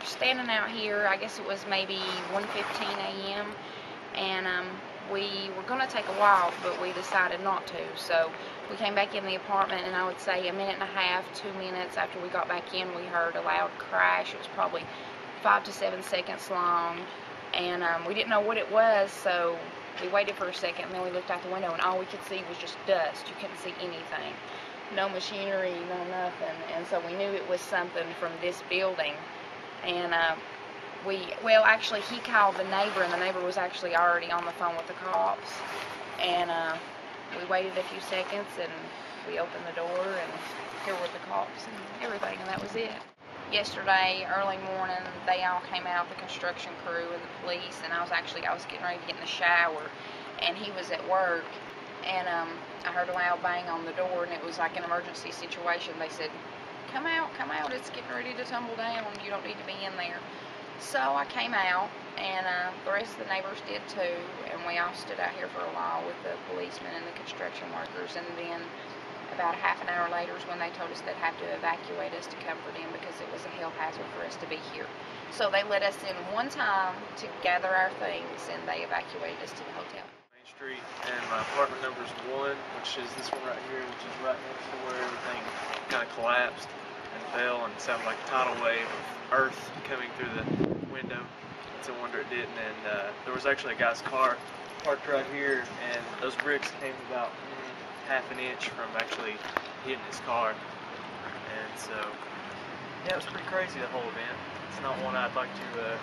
standing out here. I guess it was maybe 1:15 a.m. and we were going to take a walk, but we decided not to. So we came back in the apartment, and I would say a minute and a half, 2 minutes after we got back in, we heard a loud crash. It was probably 5 to 7 seconds long, and we didn't know what it was, so we waited for a second, and then we looked out the window, and all we could see was just dust. You couldn't see anything. No machinery, no nothing, and so we knew it was something from this building. And actually he called the neighbor, and the neighbor was actually already on the phone with the cops. And we waited a few seconds, and we opened the door, and here were the cops and everything, and that was it. Yesterday, early morning, they all came out, the construction crew and the police, and I was getting ready to get in the shower, and he was at work, and I heard a loud bang on the door, and it was like an emergency situation. They said, come out, it's getting ready to tumble down, you don't need to be in there. So I came out, and the rest of the neighbors did too, and we all stood out here for a while with the policemen and the construction workers, and then about half an hour later is when they told us they'd have to evacuate us to Comfort Inn because it was a health hazard for us to be here. So they let us in one time to gather our things, and they evacuated us to the hotel. Main Street, and my apartment number is 1, which is this one right here, which is right next to where everything kind of collapsed and fell, and it sounded like a tidal wave of earth coming through the window. It's a wonder it didn't. And there was actually a guy's car parked right here, and those bricks came about half an inch from actually hitting his car. And so, yeah, it was pretty crazy, the whole event. It's not one I'd like to relive.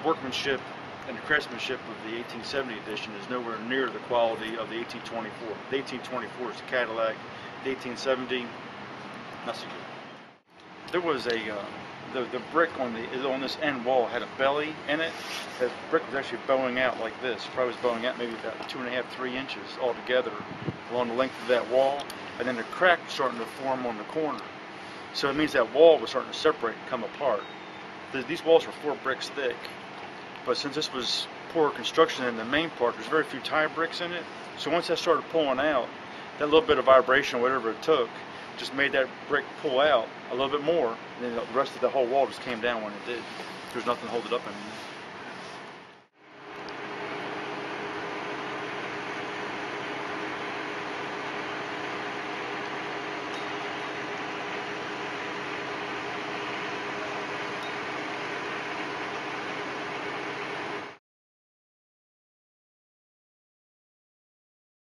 Workmanship and the craftsmanship of the 1870 edition is nowhere near the quality of the 1824. The 1824 is a Cadillac. The 1870, not so good. There was a the brick on this end wall had a belly in it. The brick was actually bowing out like this. Probably was bowing out maybe about 2.5, 3 inches altogether along the length of that wall, and then the crack was starting to form on the corner. So it means that wall was starting to separate and come apart. These walls were 4 bricks thick, but since this was poor construction in the main part, there's very few tie bricks in it. So once that started pulling out, that little bit of vibration, whatever it took, just made that brick pull out a little bit more, and then the rest of the whole wall just came down when it did. There was nothing to hold it up anymore.